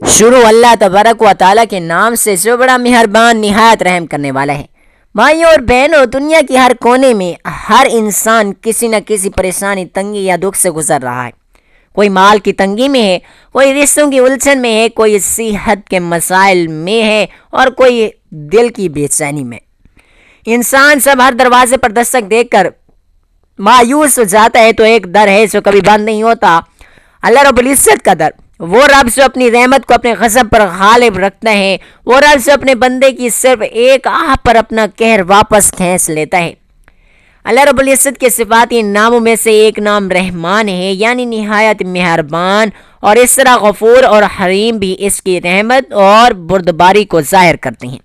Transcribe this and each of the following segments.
شروع اللہ تبارک و تعالیٰ کے نام سے جو بڑا مہربان نہایت رحم کرنے والا ہے۔ بھائیوں اور بہنوں، دنیا کی ہر کونے میں ہر انسان کسی نہ کسی پریشانی، تنگی یا دکھ سے گزر رہا ہے۔ کوئی مال کی تنگی میں ہے، کوئی رشتوں کی الجھن میں ہے، کوئی صحت کے مسائل میں ہے اور کوئی دل کی بے چینی میں۔ انسان سب ہر دروازے پر دستک دے کر مایوس ہو جاتا ہے، تو ایک در ہے جو کبھی بند نہیں ہوتا، اللہ رب العزت کا در۔ وہ رب جو اپنی رحمت کو اپنے غضب پر غالب رکھتا ہے، وہ رب جو اپنے بندے کی صرف ایک آہ پر اپنا قہر واپس کھینچ لیتا ہے۔ اللہ رب العزت کے صفاتی ناموں میں سے ایک نام رحمان ہے، یعنی نہایت مہربان، اور اس طرح غفور اور حلیم بھی اس کی رحمت اور بردباری کو ظاہر کرتے ہیں۔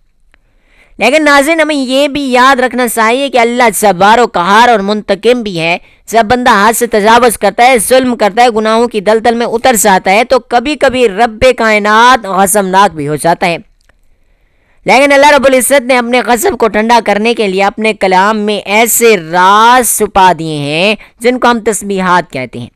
لیکن ناظرین، ہمیں یہ بھی یاد رکھنا چاہیے کہ اللہ جبار و قہار اور منتقم بھی ہے۔ جب بندہ حد سے تجاوز کرتا ہے، ظلم کرتا ہے، گناہوں کی دلدل میں اتر جاتا ہے، تو کبھی کبھی رب کائنات غضبناک بھی ہو جاتا ہے۔ لیکن اللہ رب العزت نے اپنے غضب کو ٹھنڈا کرنے کے لیے اپنے کلام میں ایسے راز چھپا دیے ہیں جن کو ہم تسبیحات کہتے ہیں۔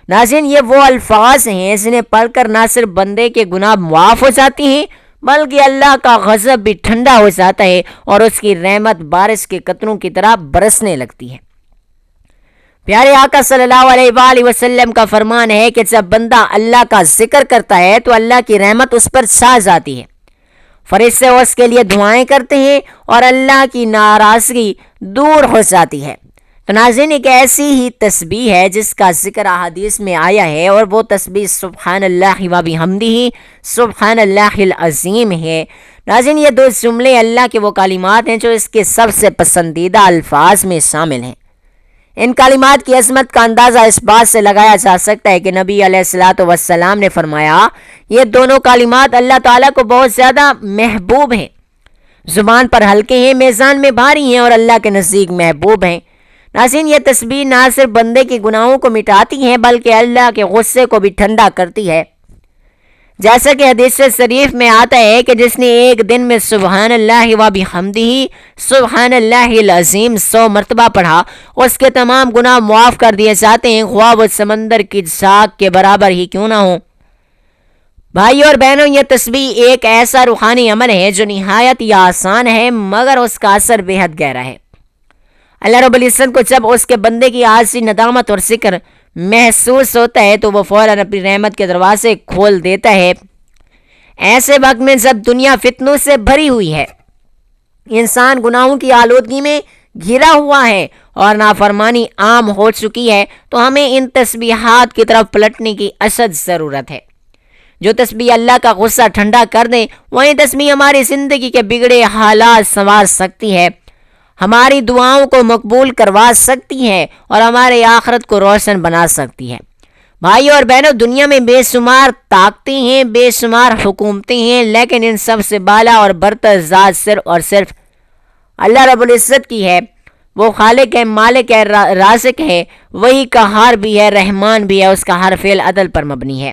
ناظرین، یہ وہ الفاظ ہیں جنہیں پڑھ کر نہ صرف بندے کے گناہ معاف ہو جاتے ہیں، بلکہ اللہ کا غضب بھی ٹھنڈا ہو جاتا ہے اور اس کی رحمت بارش کے قطروں کی طرح برسنے لگتی ہے۔ پیارے آقا صلی اللہ علیہ وآلہ وسلم کا فرمان ہے کہ جب بندہ اللہ کا ذکر کرتا ہے تو اللہ کی رحمت اس پر چھا جاتی ہے، فرشتے اس کے لیے دعائیں کرتے ہیں اور اللہ کی ناراضگی دور ہو جاتی ہے۔ تو ناظرین، ایک ایسی ہی تسبیح ہے جس کا ذکر احادیث میں آیا ہے، اور وہ تسبیح سبحان اللہ و بحمدہ سبحان اللہ العظیم ہے۔ ناظرین، یہ دو جملے اللہ کے وہ کلمات ہیں جو اس کے سب سے پسندیدہ الفاظ میں شامل ہیں۔ ان کلمات کی عظمت کا اندازہ اس بات سے لگایا جا سکتا ہے کہ نبی علیہ الصلوۃ والسلام نے فرمایا، یہ دونوں کلمات اللہ تعالیٰ کو بہت زیادہ محبوب ہیں، زبان پر ہلکے ہیں، میزان میں بھاری ہیں اور اللہ کے نزدیک محبوب ہیں۔ ناظرین، یہ تسبیح نہ صرف بندے کے گناہوں کو مٹاتی ہے بلکہ اللہ کے غصے کو بھی ٹھنڈا کرتی ہے۔ جیسا کہ حدیث شریف میں آتا ہے کہ جس نے ایک دن میں سبحان اللہ و بحمدہ سبحان اللہ العظیم 100 مرتبہ پڑھا، اس کے تمام گناہ معاف کر دیے جاتے ہیں، خواہ وہ سمندر کی جھاگ کے برابر ہی کیوں نہ ہو۔ بھائیو اور بہنوں، یہ تسبیح ایک ایسا روحانی عمل ہے جو نہایت ہی آسان ہے، مگر اس کا اثر بے حد گہرا ہے۔ اللہ رب العزت کو جب اس کے بندے کی عاجزی، ندامت اور ذکر محسوس ہوتا ہے تو وہ فوراً اپنی رحمت کے دروازے کھول دیتا ہے۔ ایسے وقت میں جب دنیا فتنوں سے بھری ہوئی ہے، انسان گناہوں کی آلودگی میں گھرا ہوا ہے اور نافرمانی عام ہو چکی ہے، تو ہمیں ان تسبیحات کی طرف پلٹنے کی اشد ضرورت ہے۔ جو تسبیح اللہ کا غصہ ٹھنڈا کر دے، وہی تسبیح ہماری زندگی کے بگڑے حالات سنوار سکتی ہے، ہماری دعاؤں کو مقبول کروا سکتی ہے اور ہمارے آخرت کو روشن بنا سکتی ہے۔ بھائیو اور بہنوں، دنیا میں بے شمار طاقتیں ہیں، بے شمار حکومتیں ہیں، لیکن ان سب سے بالا اور برتر ذات صرف اور صرف اللہ رب العزت کی ہے۔ وہ خالق ہے، مالک ہے، رازق ہے، وہی قہار بھی ہے، رحمان بھی ہے، اس کا ہر فعل عدل پر مبنی ہے،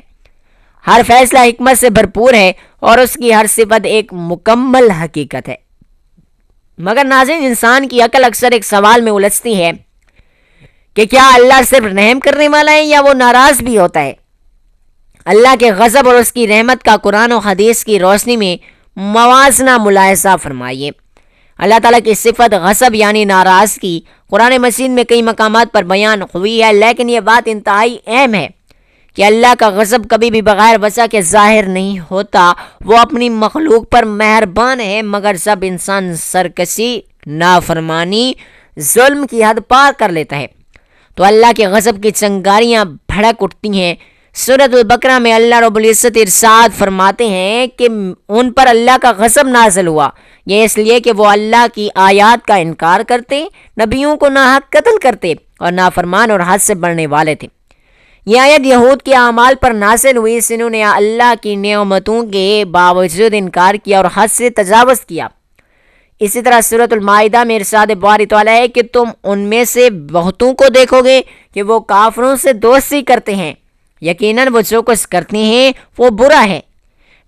ہر فیصلہ حکمت سے بھرپور ہے اور اس کی ہر صفت ایک مکمل حقیقت ہے۔ مگر ناظرین، انسان کی عقل اکثر ایک سوال میں الجھتی ہے کہ کیا اللہ صرف رحم کرنے والا ہے یا وہ ناراض بھی ہوتا ہے؟ اللہ کے غضب اور اس کی رحمت کا قرآن و حدیث کی روشنی میں موازنہ ملاحظہ فرمائیے۔ اللہ تعالیٰ کی صفت غضب یعنی ناراضگی قرآن مجید میں کئی مقامات پر بیان ہوئی ہے، لیکن یہ بات انتہائی اہم ہے کہ اللہ کا غضب کبھی بھی بغیر وجہ کے ظاہر نہیں ہوتا۔ وہ اپنی مخلوق پر مہربان ہے، مگر جب انسان سرکشی، نافرمانی، ظلم کی حد پار کر لیتا ہے تو اللہ کے غضب کی چنگاریاں بھڑک اٹھتی ہیں۔ سورۃ البقرہ میں اللہ رب العزت ارشاد فرماتے ہیں کہ ان پر اللہ کا غضب نازل ہوا، یہ اس لیے کہ وہ اللہ کی آیات کا انکار کرتے، نبیوں کو ناحق قتل کرتے اور نافرمان اور حد سے بڑھنے والے تھے۔ یہ آیت یہود کے اعمال پر نازل ہوئی جنہوں نے اللہ کی نعمتوں کے باوجود انکار کیا اور حد سے تجاوز کیا۔ اسی طرح سورۃ المائدہ میں ارشاد باری تعالیٰ ہے کہ تم ان میں سے بہتوں کو دیکھو گے کہ وہ کافروں سے دوستی کرتے ہیں، یقیناً وہ جو کچھ کرتے ہیں وہ برا ہے،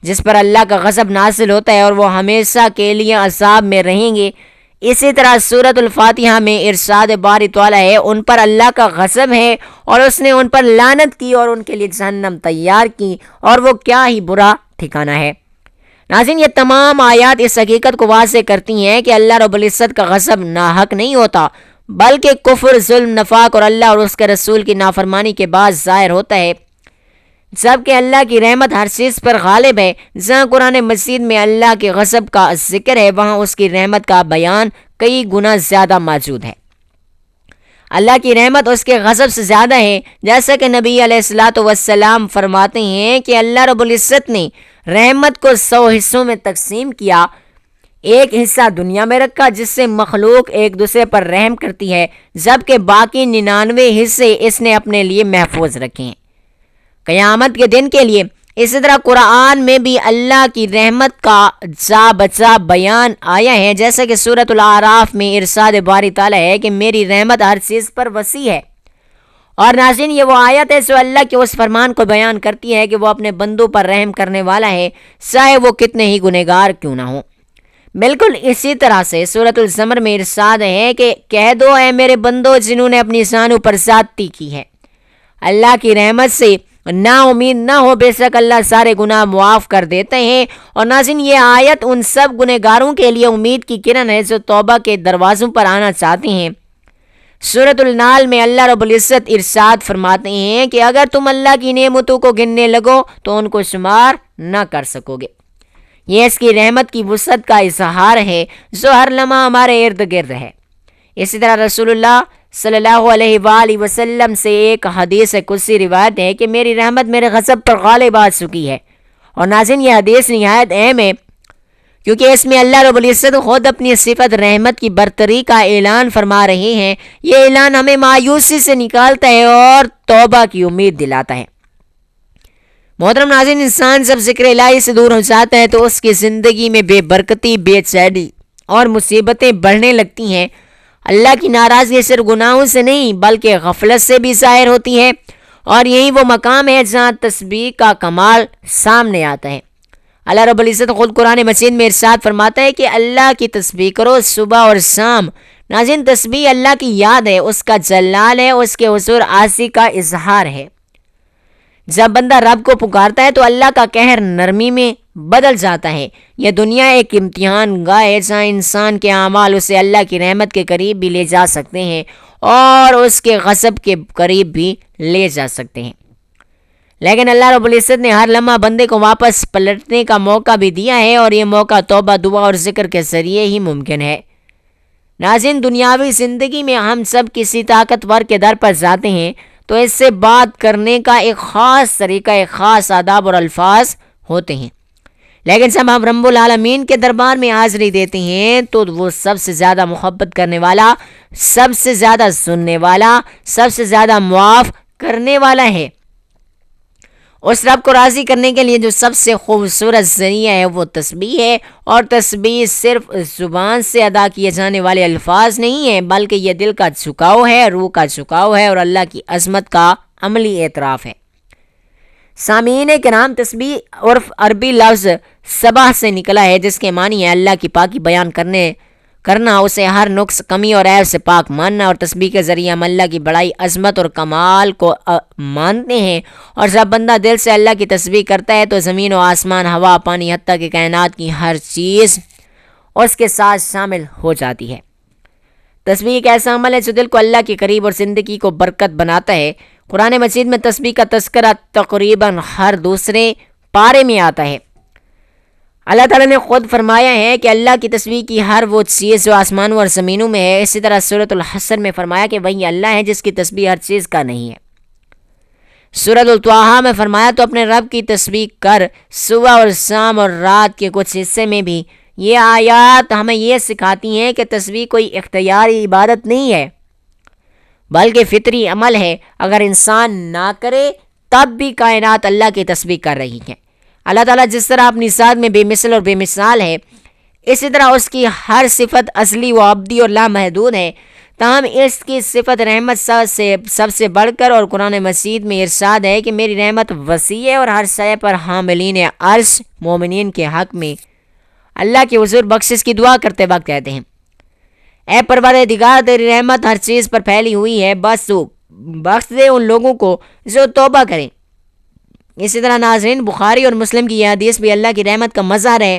جس پر اللہ کا غضب نازل ہوتا ہے اور وہ ہمیشہ کے لیے عذاب میں رہیں گے۔ اسی طرح سورۃ الفاتحہ میں ارشاد باری تعالیٰ ہے ان پر اللہ کا غضب ہے اور اس نے ان پر لعنت کی اور ان کے لیے جہنم تیار کی اور وہ کیا ہی برا ٹھکانہ ہے۔ ناظرین، یہ تمام آیات اس حقیقت کو واضح کرتی ہیں کہ اللہ رب العزت کا غضب ناحق نہیں ہوتا، بلکہ کفر، ظلم، نفاق اور اللہ اور اس کے رسول کی نافرمانی کے بعد ظاہر ہوتا ہے، جبکہ اللہ کی رحمت ہر چیز پر غالب ہے۔ جہاں قرآن مجید میں اللہ کے غضب کا ذکر ہے، وہاں اس کی رحمت کا بیان کئی گنا زیادہ موجود ہے۔ اللہ کی رحمت اس کے غضب سے زیادہ ہے، جیسا کہ نبی علیہ الصلوۃ والسلام فرماتے ہیں کہ اللہ رب العزت نے رحمت کو 100 حصوں میں تقسیم کیا، ایک حصہ دنیا میں رکھا جس سے مخلوق ایک دوسرے پر رحم کرتی ہے، جبکہ باقی 99 حصے اس نے اپنے لیے محفوظ رکھے ہیں قیامت کے دن کے لیے۔ اسی طرح قرآن میں بھی اللہ کی رحمت کا جا بجا بیان آیا ہے، جیسا کہ سورۃ الاعراف میں ارشاد باری تعالیٰ ہے کہ میری رحمت ہر چیز پر وسیع ہے۔ اور ناظرین، یہ وہ آیت ہے جو اللہ کے اس فرمان کو بیان کرتی ہے کہ وہ اپنے بندوں پر رحم کرنے والا ہے، چاہے وہ کتنے ہی گنہگار کیوں نہ ہوں۔ بالکل اسی طرح سے سورۃ الزمر میں ارشاد ہے کہ کہہ دو اے میرے بندو جنہوں نے اپنی جانوں پر زیادتی کی ہے، اللہ کی رحمت سے نا امید نہ ہو، بے شک اللہ سارے گناہ معاف کر دیتے ہیں۔ اور ناظرین، یہ آیت ان سب گنہگاروں کے لیے امید کی کرن ہے جو توبہ کے دروازوں پر آنا چاہتے ہیں۔ سورۃ النحل میں اللہ رب العزت ارشاد فرماتے ہیں کہ اگر تم اللہ کی نعمتوں کو گننے لگو تو ان کو شمار نہ کر سکو گے۔ یہ اس کی رحمت کی وسعت کا اظہار ہے جو ہر لمحہ ہمارے ارد گرد ہے۔ اسی طرح رسول اللہ صلی اللہ علیہ وآلہ وسلم سے ایک حدیث قدسی روایت ہے کہ میری رحمت میرے غضب پر غالب آ چکی ہے۔ اور ناظرین، یہ حدیث نہایت اہم ہے کیونکہ اس میں اللہ رب العزت خود اپنی صفت رحمت کی برتری کا اعلان فرما رہے ہیں۔ یہ اعلان ہمیں مایوسی سے نکالتا ہے اور توبہ کی امید دلاتا ہے۔ محترم ناظرین، انسان جب ذکر الہی سے دور ہو جاتا ہے تو اس کی زندگی میں بے برکتی، بے چینی اور مصیبتیں بڑھنے لگتی ہیں۔ اللہ کی ناراضگی صرف گناہوں سے نہیں بلکہ غفلت سے بھی ظاہر ہوتی ہے، اور یہی وہ مقام ہے جہاں تسبیح کا کمال سامنے آتا ہے۔ اللہ رب العزت خود قرآن مجید میں ارشاد فرماتا ہے کہ اللہ کی تسبیح کرو صبح اور شام۔ ناظرین، تسبیح اللہ کی یاد ہے، اس کا جلال ہے، اس کے حضور عاجزی کا اظہار ہے۔ جب بندہ رب کو پکارتا ہے تو اللہ کا قہر نرمی میں بدل جاتا ہے۔ یہ دنیا ایک امتحان گاہ ہے جہاں انسان کے اعمال اسے اللہ کی رحمت کے قریب بھی لے جا سکتے ہیں اور اس کے غضب کے قریب بھی لے جا سکتے ہیں، لیکن اللہ رب العزت نے ہر لمحہ بندے کو واپس پلٹنے کا موقع بھی دیا ہے، اور یہ موقع توبہ، دعا اور ذکر کے ذریعے ہی ممکن ہے۔ ناظرین، دنیاوی زندگی میں ہم سب کسی طاقتور کے در پر جاتے ہیں تو اس سے بات کرنے کا ایک خاص طریقہ، ایک خاص آداب اور الفاظ ہوتے ہیں، لیکن جب ہم رب العالمین کے دربار میں حاضری دیتے ہیں تو وہ سب سے زیادہ محبت کرنے والا، سب سے زیادہ سننے والا، سب سے زیادہ معاف کرنے والا ہے۔ اس رب کو راضی کرنے کے لیے جو سب سے خوبصورت ذریعہ ہے وہ تسبیح ہے، اور تسبیح صرف زبان سے ادا کیے جانے والے الفاظ نہیں ہیں بلکہ یہ دل کا جھکاؤ ہے، روح کا جھکاؤ ہے اور اللہ کی عظمت کا عملی اعتراف ہے۔ سامعین کرام، تسبیح عرف عربی لفظ سبح سے نکلا ہے جس کے معنی ہے اللہ کی پاکی بیان کرنا، اسے ہر نقص، کمی اور عیب سے پاک ماننا، اور تسبیح کے ذریعے ہم اللہ کی بڑائی، عظمت اور کمال کو مانتے ہیں۔ اور جب بندہ دل سے اللہ کی تسبیح کرتا ہے تو زمین و آسمان، ہوا، پانی، حتیٰ کہ کائنات کی ہر چیز اس کے ساتھ شامل ہو جاتی ہے۔ تسبیح ایک ایسا عمل ہے جو دل کو اللہ کے قریب اور زندگی کو برکت بناتا ہے۔ قرآن مجید میں تسبیح کا تذکرہ تقریباً ہر دوسرے پارے میں آتا ہے۔ اللہ تعالیٰ نے خود فرمایا ہے کہ اللہ کی تسبیح کی ہر وہ چیز جو آسمانوں اور زمینوں میں ہے۔ اسی طرح سورۃ الحشر میں فرمایا کہ وہی اللہ ہے جس کی تسبیح ہر چیز کا نہیں ہے۔ سورۃ الطٰہٰ میں فرمایا تو اپنے رب کی تسبیح کر صبح اور شام اور رات کے کچھ حصے میں بھی۔ یہ آیات ہمیں یہ سکھاتی ہیں کہ تسبیح کوئی اختیاری عبادت نہیں ہے بلکہ فطری عمل ہے۔ اگر انسان نہ کرے تب بھی کائنات اللہ کی تسبیح کر رہی ہے۔ اللہ تعالیٰ جس طرح اپنی ذات میں بے مثل اور بے مثال ہے، اسی طرح اس کی ہر صفت اصلی و ابدی اور لامحدود ہے، تاہم اس کی صفت رحمت سب سے بڑھ کر، اور قرآن مجید میں ارشاد ہے کہ میری رحمت وسیع ہے، اور ہر شے پر حاملین عرش مومنین کے حق میں اللہ کے حضور بخشش کی دعا کرتے وقت کہتے ہیں اے پروردگار تیری رحمت ہر چیز پر پھیلی ہوئی ہے، بس تو بخش دے ان لوگوں کو جو توبہ کریں۔ اسی طرح ناظرین، بخاری اور مسلم کی یہ حدیث بھی اللہ کی رحمت کا مظہر ہے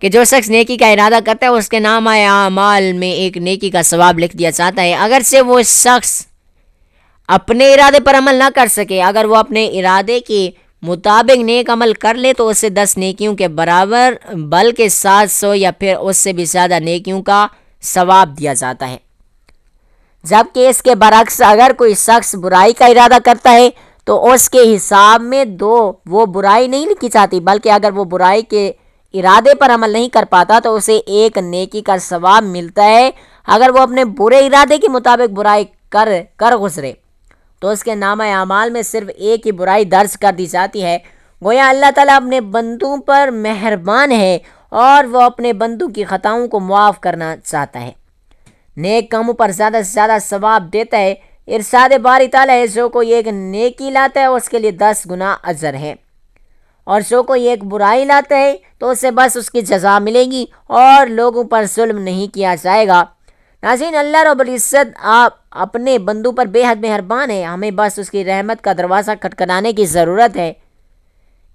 کہ جو شخص نیکی کا ارادہ کرتا ہے اس کے نامہ اعمال میں ایک نیکی کا ثواب لکھ دیا جاتا ہے، اگرچہ وہ شخص اپنے ارادے پر عمل نہ کر سکے۔ اگر وہ اپنے ارادے کے مطابق نیک عمل کر لے تو اسے 10 نیکیوں کے برابر بلکہ 700 یا پھر اس سے بھی زیادہ نیکیوں کا ثواب دیا جاتا ہے۔ جبکہ اس کے برعکس اگر کوئی شخص برائی کا ارادہ کرتا ہے تو اس کے حساب میں وہ برائی نہیں لکھی جاتی، بلکہ اگر وہ برائی کے ارادے پر عمل نہیں کر پاتا تو اسے ایک نیکی کا ثواب ملتا ہے۔ اگر وہ اپنے برے ارادے کے مطابق برائی کر گزرے تو اس کے نامہ اعمال میں صرف ایک ہی برائی درج کر دی جاتی ہے۔ گویا اللہ تعالیٰ اپنے بندوں پر مہربان ہے اور وہ اپنے بندوں کی خطاؤں کو معاف کرنا چاہتا ہے، نیک کاموں پر زیادہ سے زیادہ ثواب دیتا ہے۔ ارشاد باری تعالیٰ ہے، جو کوئی ایک نیکی لاتا ہے اس کے لیے 10 گنا اجر ہے، اور جو کوئی ایک برائی لاتا ہے تو اسے بس اس کی جزا ملے گی اور لوگوں پر ظلم نہیں کیا جائے گا۔ ناظرین، اللہ رب العزت آپ اپنے بندوں پر بے حد مہربان ہے، ہمیں بس اس کی رحمت کا دروازہ کھٹکھٹانے کی ضرورت ہے۔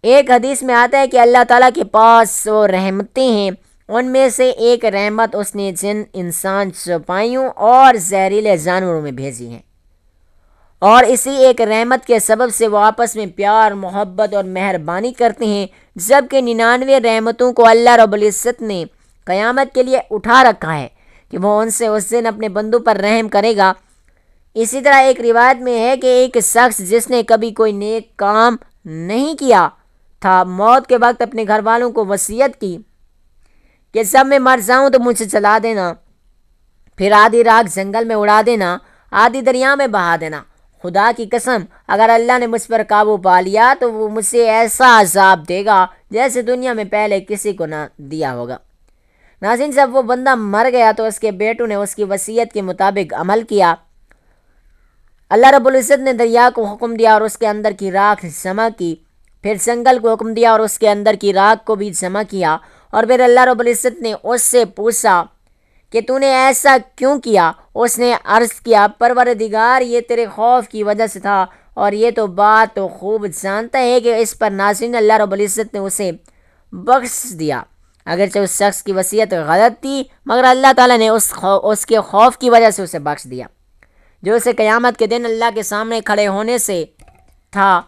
ایک حدیث میں آتا ہے کہ اللہ تعالیٰ کے پاس وہ رحمتیں ہیں، ان میں سے ایک رحمت اس نے جن انسان چوپایوں اور زہریلے جانوروں میں بھیجی ہیں، اور اسی ایک رحمت کے سبب سے وہ آپس میں پیار، محبت اور مہربانی کرتے ہیں، جبکہ 99 رحمتوں کو اللہ رب العزت نے قیامت کے لیے اٹھا رکھا ہے کہ وہ ان سے اس دن اپنے بندوں پر رحم کرے گا۔ اسی طرح ایک روایت میں ہے کہ ایک شخص جس نے کبھی کوئی نیک کام نہیں کیا تھا، موت کے وقت اپنے گھر والوں کو وصیت کی کہ جب میں مر جاؤں تو مجھے جلا دینا، پھر آدھی راکھ جنگل میں اڑا دینا، آدھی دریا میں بہا دینا۔ خدا کی قسم، اگر اللہ نے مجھ پر قابو پا لیا تو وہ مجھ سے ایسا عذاب دے گا جیسے دنیا میں پہلے کسی کو نہ دیا ہوگا۔ ناظرین، جب وہ بندہ مر گیا تو اس کے بیٹوں نے اس کی وصیت کے مطابق عمل کیا۔ اللہ رب العزت نے دریا کو حکم دیا اور اس کے اندر کی راکھ جمع کی، پھر جنگل کو حکم دیا اور اس کے اندر کی راکھ کو بھی جمع کیا، اور پھر اللہ رب العزت نے اس سے پوچھا کہ تو نے ایسا کیوں کیا؟ اس نے عرض کیا، پروردگار، یہ تیرے خوف کی وجہ سے تھا، اور یہ تو بات تو خوب جانتا ہے کہ اس پر ناظرین اللہ رب العزت نے اسے بخش دیا، اگرچہ اس شخص کی وصیت غلط تھی، مگر اللہ تعالیٰ نے اس کے خوف کی وجہ سے اسے بخش دیا جو اسے قیامت کے دن اللہ کے سامنے کھڑے ہونے سے تھا۔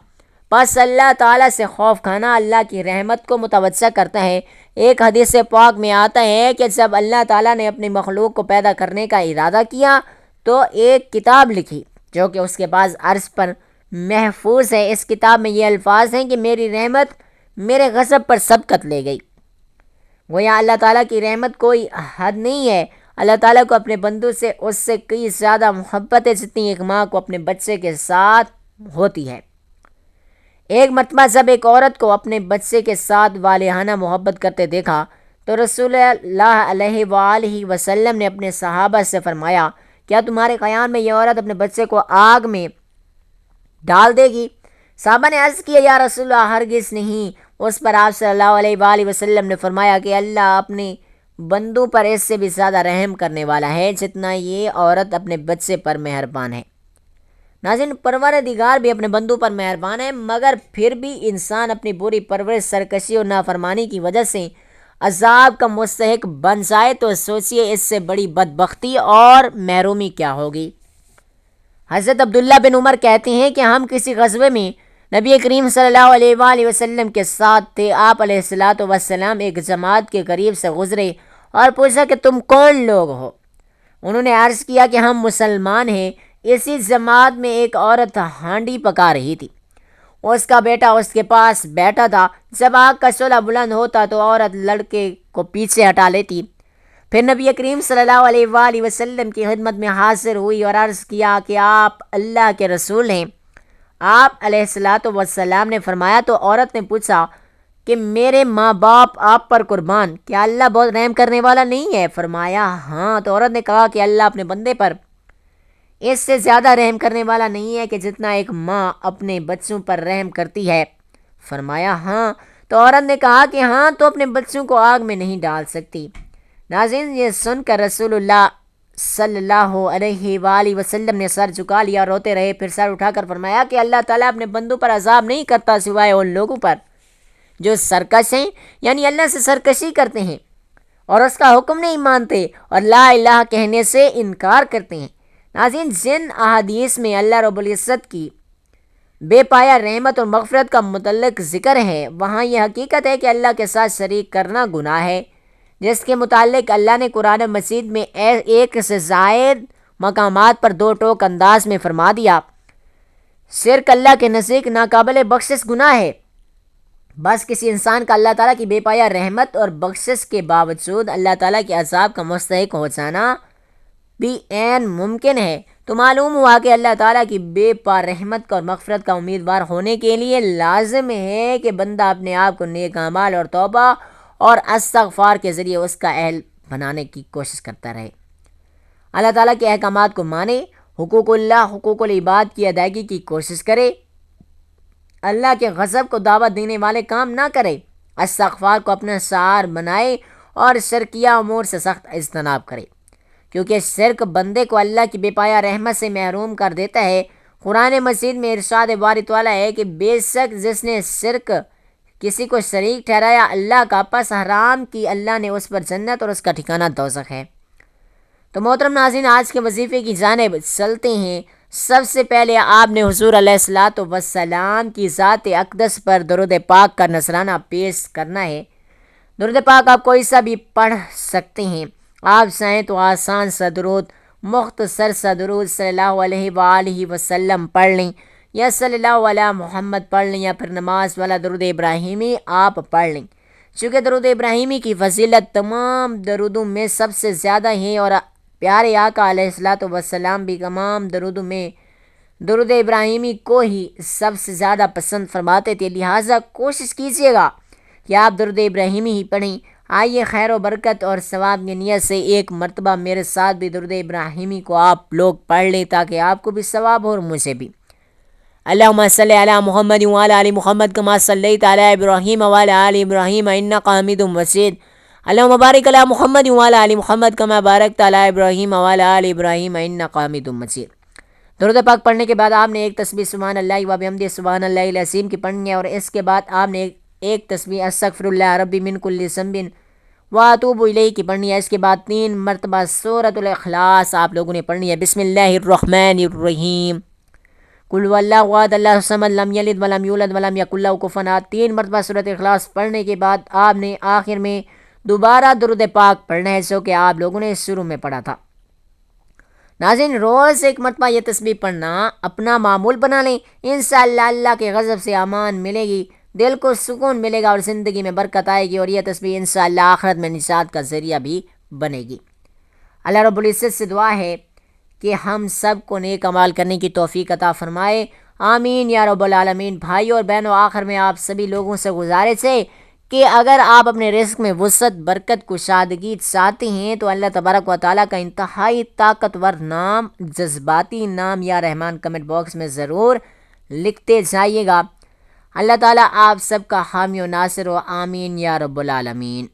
بس اللہ تعالیٰ سے خوف کھانا اللہ کی رحمت کو متوجہ کرتا ہے۔ ایک حدیث پاک میں آتا ہے کہ جب اللہ تعالیٰ نے اپنی مخلوق کو پیدا کرنے کا ارادہ کیا تو ایک کتاب لکھی جو کہ اس کے پاس عرش پر محفوظ ہے۔ اس کتاب میں یہ الفاظ ہیں کہ میری رحمت میرے غضب پر سبقت لے گئی۔ گویا اللہ تعالیٰ کی رحمت کوئی حد نہیں ہے۔ اللہ تعالیٰ کو اپنے بندوں سے اس سے کئی زیادہ محبت ہے جتنی ایک ماں کو اپنے بچے کے ساتھ ہوتی ہے۔ ایک مرتبہ جب ایک عورت کو اپنے بچے کے ساتھ والہانہ محبت کرتے دیکھا تو رسول اللہ علیہ وآلہ وسلم نے اپنے صحابہ سے فرمایا، کیا تمہارے خیال میں یہ عورت اپنے بچے کو آگ میں ڈال دے گی؟ صحابہ نے عرض کیا، یا رسول اللہ، ہرگز نہیں۔ اس پر آپ صلی اللہ علیہ وآلہ وسلم نے فرمایا کہ اللہ اپنے بندوں پر اس سے بھی زیادہ رحم کرنے والا ہے جتنا یہ عورت اپنے بچے پر مہربان ہے۔ ناظرین، پروردگار بھی اپنے بندوں پر مہربان ہے، مگر پھر بھی انسان اپنی بری پرورش، سرکشی اور نافرمانی کی وجہ سے عذاب کا مستحق بن جائے تو سوچئے اس سے بڑی بدبختی اور محرومی کیا ہوگی۔ حضرت عبداللہ بن عمر کہتے ہیں کہ ہم کسی غزوے میں نبی کریم صلی اللہ علیہ وآلہ وسلم کے ساتھ تھے۔ آپ علیہ السلام ایک جماعت کے قریب سے گزرے اور پوچھا کہ تم کون لوگ ہو؟ انہوں نے عرض کیا کہ ہم مسلمان ہیں۔ اسی جماعت میں ایک عورت ہانڈی پکا رہی تھی، اس کا بیٹا اس کے پاس بیٹھا تھا۔ جب آگ کا شعلہ بلند ہوتا تو عورت لڑکے کو پیچھے ہٹا لیتی، پھر نبی کریم صلی اللہ علیہ وآلہ وسلم کی خدمت میں حاضر ہوئی اور عرض کیا کہ آپ اللہ کے رسول ہیں۔ آپ علیہ السلام نے فرمایا تو عورت نے پوچھا کہ میرے ماں باپ آپ پر قربان، کیا اللہ بہت رحم کرنے والا نہیں ہے؟ فرمایا ہاں۔ تو عورت نے کہا کہ اللہ اپنے بندے پر اس سے زیادہ رحم کرنے والا نہیں ہے کہ جتنا ایک ماں اپنے بچوں پر رحم کرتی ہے۔ فرمایا ہاں۔ تو عورت نے کہا کہ ہاں، تو اپنے بچوں کو آگ میں نہیں ڈال سکتی۔ ناظرین یہ سن کر رسول اللہ صلی اللہ علیہ وآلہ وسلم نے سر جھکا لیا اور روتے رہے، پھر سر اٹھا کر فرمایا کہ اللہ تعالیٰ اپنے بندوں پر عذاب نہیں کرتا سوائے ان لوگوں پر جو سرکش ہیں، یعنی اللہ سے سرکشی کرتے ہیں اور اس کا حکم نہیں مانتے اور لا الہ کہنے سے انکار کرتے ہیں۔ ناظرین جن احادیث میں اللہ رب العزت کی بے پایا رحمت اور مغفرت کا متعلق ذکر ہے، وہاں یہ حقیقت ہے کہ اللہ کے ساتھ شریک کرنا گناہ ہے، جس کے متعلق اللہ نے قرآن مجید میں ایک سے زائد مقامات پر دو ٹوک انداز میں فرما دیا۔ شرک اللہ کے نزدیک ناقابل بخشش گناہ ہے۔ بس کسی انسان کا اللہ تعالیٰ کی بے پایا رحمت اور بخشش کے باوجود اللہ تعالیٰ کے عذاب کا مستحق ہو جانا بھی عین ممکن ہے۔ تو معلوم ہوا کہ اللہ تعالیٰ کی بے پا رحمت کا اور مغفرت کا امیدوار ہونے کے لیے لازم ہے کہ بندہ اپنے آپ کو نیک اعمال اور توبہ اور استغفار کے ذریعے اس کا اہل بنانے کی کوشش کرتا رہے، اللہ تعالیٰ کے احکامات کو مانے، حقوق اللہ حقوق العباد کی ادائیگی کی کوشش کرے، اللہ کے غضب کو دعوت دینے والے کام نہ کرے، استغفار کو اپنا شعار بنائے اور شرکیہ امور سے سخت اجتناب کرے، کیونکہ شرک بندے کو اللہ کی بے پایا رحمت سے محروم کر دیتا ہے۔ قرآن مجید میں ارشاد باری تعالیٰ ہے کہ بے شک جس نے شرک کسی کو شریک ٹھہرایا اللہ کا، پس حرام کی اللہ نے اس پر جنت اور اس کا ٹھکانہ دوزخ ہے۔ تو محترم ناظرین آج کے وظیفے کی جانب چلتے ہیں۔ سب سے پہلے آپ نے حضور علیہ الصلاۃ والسلام کی ذات اقدس پر درود پاک کا نذرانہ پیش کرنا ہے۔ درود پاک آپ کوئی سا بھی پڑھ سکتے ہیں، آپ چاہیں تو آسان سا درود، مختصر سا درود صلی اللہ علیہ وآلہ وسلم پڑھ لیں، یا صلی اللہ علیہ محمد پڑھ لیں، یا پھر نماز والا درود ابراہیمی آپ پڑھ لیں۔ چونکہ درود ابراہیمی کی فضیلت تمام درودوں میں سب سے زیادہ ہے اور پیارے آقا علیہ الصلاۃ والسلام بھی تمام درودوں میں درود ابراہیمی کو ہی سب سے زیادہ پسند فرماتے تھے، لہٰذا کوشش کیجیے گا کہ آپ درود ابراہیمی ہی پڑھیں۔ آئیے خیر و برکت اور ثواب کی نیت سے ایک مرتبہ میرے ساتھ بھی درود ابراہیمی کو آپ لوگ پڑھ لیں تاکہ آپ کو بھی ثواب ہو اور مجھے بھی۔ اللہم صلی علی محمد وعلی آل محمد کما صلیت علی ابراہیم وعلی آل ابراہیم انک حمید مجید۔ اللہم بارک علی محمد وعلی آل محمد کما بارکت علی ابراہیم وعلی آل ابراہیم انک حمید مجید۔ درود پاک پڑھنے کے بعد آپ نے ایک تسبیح سبحان اللہ و بحمدہ سبحان اللہ العظیم کی پڑھنی ہے، اور اس کے بعد آپ نے ایک تسبیح استغفر اللہ ربی من کل ذنب واتوب الیہ کی پڑھنی ہے۔ اس کے بعد 3 مرتبہ سورۃ الاخلاص آپ لوگوں نے پڑھنی ہے۔ بسم اللہ الرحمن الرحیم، قل هو اللہ احد اللہ الصمد لم یلد ولم یولد ولم یکن لہ کفوا احد۔ 3 مرتبہ سورۃ اخلاص پڑھنے کے بعد آپ نے آخر میں دوبارہ درود پاک پڑھنا ہے، جو کہ آپ لوگوں نے شروع میں پڑھا تھا۔ ناظرین روز 1 مرتبہ یہ تسبیح پڑھنا اپنا معمول بنا لیں، انشاءاللہ اللہ کے غضب سے امان ملے گی، دل کو سکون ملے گا اور زندگی میں برکت آئے گی، اور یہ تسبیح انشاءاللہ آخرت میں نجات کا ذریعہ بھی بنے گی۔ اللہ رب العزت سے دعا ہے کہ ہم سب کو نیک عمال کرنے کی توفیق عطا فرمائے، آمین یا رب العالمین۔ بھائی اور بہنوں، آخر میں آپ سبھی لوگوں سے گزارش ہے کہ اگر آپ اپنے رزق میں وسعت، برکت، کشادگی چاہتے ہیں تو اللہ تبارک و تعالیٰ کا انتہائی طاقتور نام، جذباتی نام یا رحمان کمنٹ باکس میں ضرور لکھتے جائیے گا۔ اللہ تعالیٰ آپ سب کا حامی و ناصر ہو، آمین یا رب العالمین۔